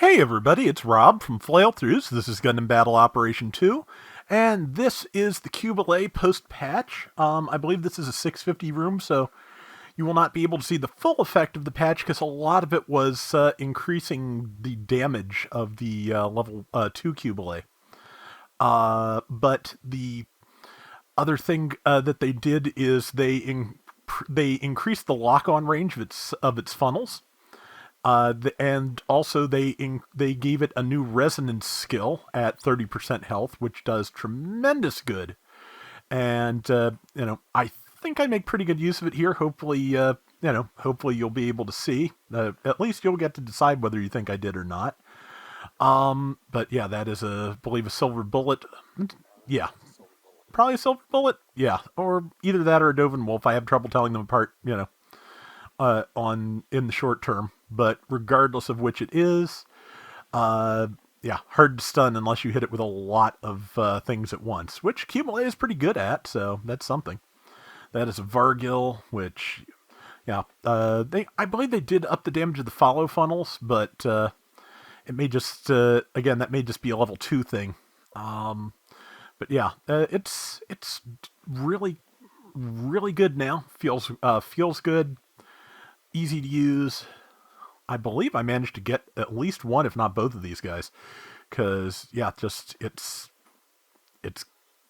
Hey everybody, it's Rob from Flailthroughs. This is Gundam Battle Operation 2, and this is the Cubalay post-patch. I believe this is a 650 room, so you will not be able to see the full effect of the patch because a lot of it was increasing the damage of the level 2 Cubalay. But the other thing that they did is they increased the lock-on range of its funnels. And also they gave it a new resonance skill at 30% health, which does tremendous good. And I think I make pretty good use of it here. Hopefully, hopefully you'll be able to see. At least you'll get to decide whether you think I did or not. But yeah, that is I believe a silver bullet. Yeah, probably a silver bullet. Yeah, or either that or a Dovin Wolf. I have trouble telling them apart. On in the short term. But regardless of which it is, yeah, hard to stun unless you hit it with a lot of things at once, which Cubalay is pretty good at. So that's something. That is a Vargil, which, yeah, I believe they did up the damage of the follow funnels, but it may just again that may just be a level 2 thing. But yeah, it's really good now. Feels good, easy to use. I believe I managed to get at least one, if not both of these guys, because yeah, just it's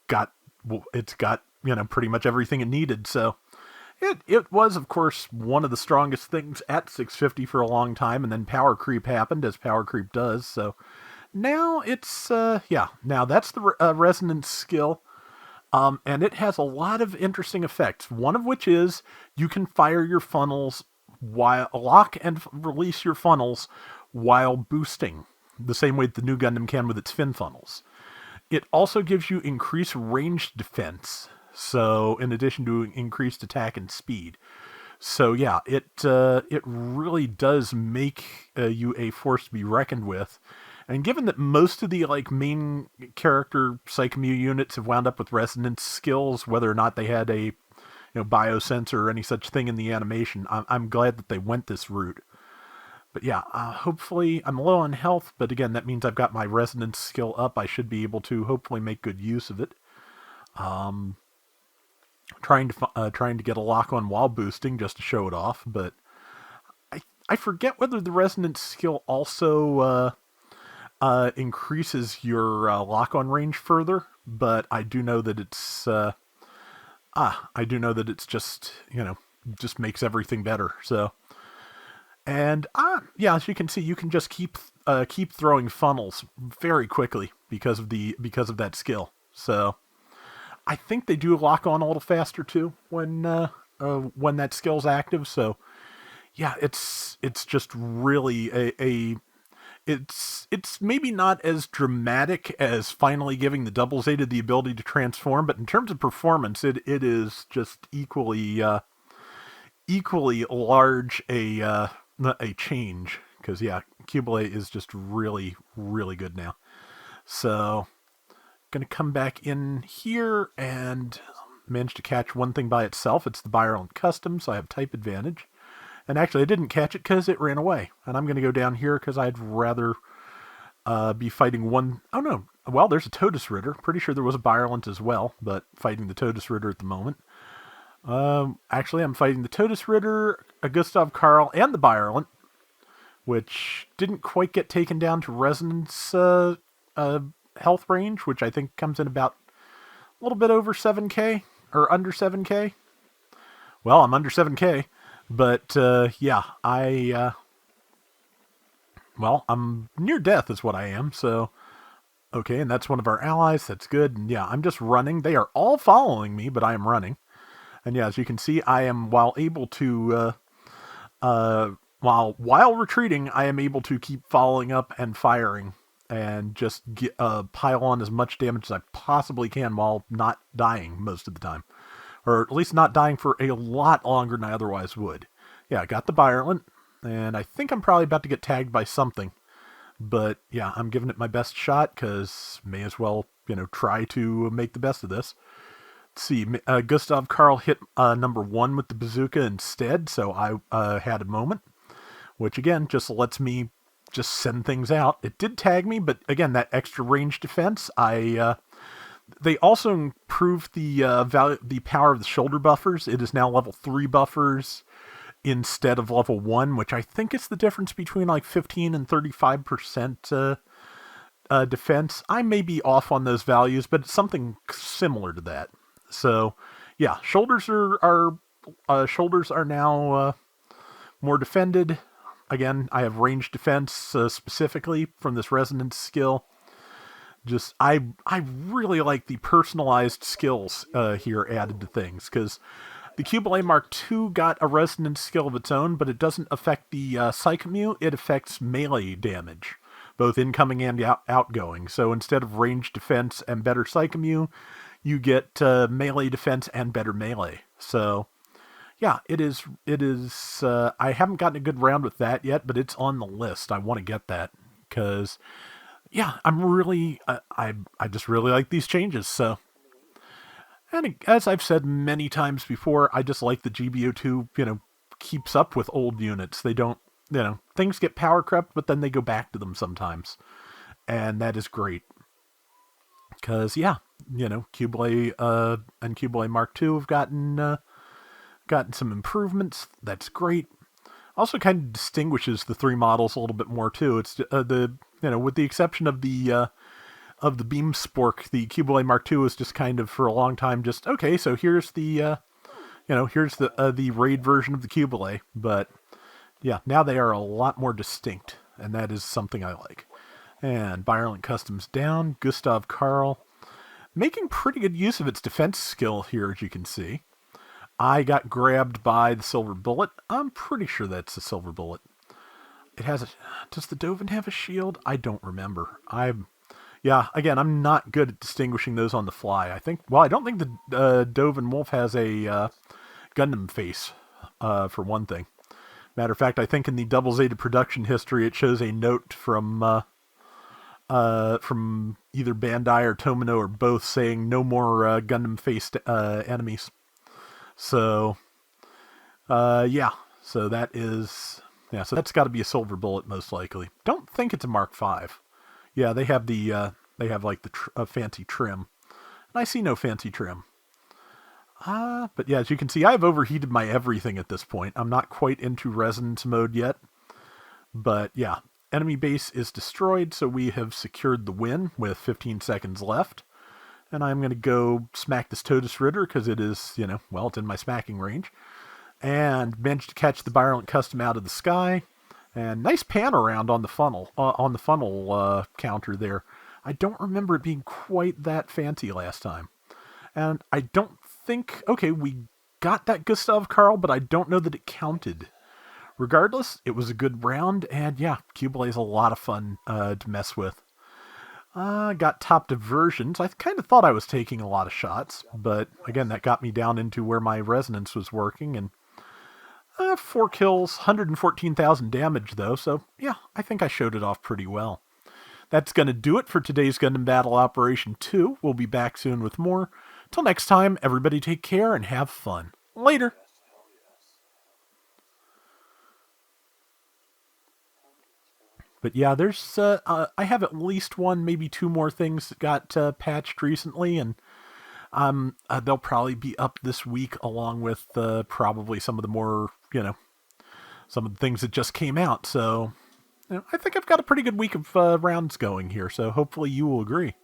got pretty much everything it needed. So it was of course one of the strongest things at 650 for a long time, and then power creep happened, as power creep does. So now it's now that's the resonance skill. And it has a lot of interesting effects. One of which is you can fire your funnels while lock and release your funnels while boosting, the same way the new Gundam can with its fin funnels. It also gives you increased ranged defense, so in addition to increased attack and speed. So yeah, it really does make you a force to be reckoned with. And given that most of the main character Psychomu units have wound up with resonance skills, whether or not they had a biosensor or any such thing in the animation, I'm glad that they went this route. But yeah, hopefully I'm low on health, but again, that means I've got my resonance skill up. I should be able to hopefully make good use of it. Trying to get a lock on while boosting just to show it off, but I forget whether the resonance skill also increases your lock on range further, but I do know that it's just just makes everything better. So, and yeah, as you can see, you can just keep throwing funnels very quickly because of that skill. So I think they do lock on a little faster too when that skill's active. So yeah, it's just really it's maybe not as dramatic as finally giving the double Zeta the ability to transform, but in terms of performance, it is just equally large a change, because yeah, Qubeley is just really good now. So gonna come back in here and manage to catch one thing by itself. It's the Byron Custom, so I have type advantage. And actually, I didn't catch it because it ran away. And I'm going to go down here because I'd rather be fighting one. Oh, no. Well, there's a Totus Ritter. Pretty sure there was a Byrlant as well, but fighting the Totus Ritter at the moment. Actually, I'm fighting the Totus Ritter, a Gustav Karl, and the Byrlant, which didn't quite get taken down to resonance health range, which I think comes in about a little bit over 7k, or under 7k. Well, I'm under 7k. But yeah, well, I'm near death is what I am. So okay, and that's one of our allies. That's good. And yeah, I'm just running. They are all following me, but I am running. And yeah, as you can see, I am while retreating, I am able to keep following up and firing and just pile on as much damage as I possibly can while not dying most of the time. Or at least not dying for a lot longer than I otherwise would. Yeah, I got the Byrlant, and I think I'm probably about to get tagged by something. But yeah, I'm giving it my best shot, because may as well, try to make the best of this. Let's see, Gustav Karl hit number 1 with the bazooka instead, so I had a moment. Which again, just lets me just send things out. It did tag me, but again, that extra range defense, they also improved the power of the shoulder buffers. It is now level 3 buffers instead of level 1, which I think is the difference between like 15 and 35% defense. I may be off on those values, but it's something similar to that. So, yeah, shoulders are now more defended. Again, I have range defense specifically from this resonance skill. Just I really like the personalized skills here added to things, because the Cubalay Mark II got a resonance skill of its own, but it doesn't affect the Psychommu. It affects melee damage, both incoming and outgoing. So instead of range defense and better Psychommu, you get melee defense and better melee. So yeah, it is. I haven't gotten a good round with that yet, but it's on the list. I want to get that because, yeah, I just really like these changes. So, and as I've said many times before, I just like the GBO2. Keeps up with old units. They don't. Things get power crept, but then they go back to them sometimes, and that is great. Because yeah, Qubeley and Qubeley Mark II have gotten some improvements. That's great. Also, kind of distinguishes the 3 models a little bit more too. It's with the exception of the beam spork, the Qubeley Mark II was just kind of for a long time just okay. So here's the here's the raid version of the Qubeley, but yeah, now they are a lot more distinct, and that is something I like. And Violent Customs down. Gustav Karl making pretty good use of its defense skill here, as you can see. I got grabbed by the silver bullet. I'm pretty sure that's the silver bullet. It has a... Does the Dovin have a shield? I don't remember. Again, I'm not good at distinguishing those on the fly. I don't think the Dovin Wolf has a Gundam face, for one thing. Matter of fact, I think in the Double Zeta production history, it shows a note from either Bandai or Tomino or both saying no more Gundam-faced enemies. So, so that is, so that's got to be a silver bullet most likely. Don't think it's a Mark V. Yeah, they have like the fancy trim, and I see no fancy trim. But yeah, as you can see, I've overheated my everything at this point. I'm not quite into resonance mode yet, but yeah, enemy base is destroyed, so we have secured the win with 15 seconds left. And I'm going to go smack this Totus Ritter because it is, it's in my smacking range. And managed to catch the Violent Custom out of the sky. And nice pan around on the funnel, counter there. I don't remember it being quite that fancy last time. And I don't think, we got that Gustav Karl, but I don't know that it counted. Regardless, it was a good round, and yeah, Cubalay is a lot of fun to mess with. Got top diversions. I kind of thought I was taking a lot of shots, but again, that got me down into where my resonance was working, and 4 kills, 114,000 damage though, so yeah, I think I showed it off pretty well. That's going to do it for today's Gundam Battle Operation 2. We'll be back soon with more. Till next time, everybody take care and have fun. Later! But yeah, there's I have at least 1, maybe 2 more things that got patched recently, and they'll probably be up this week along with probably some of the more, some of the things that just came out. So I think I've got a pretty good week of rounds going here, so hopefully you will agree.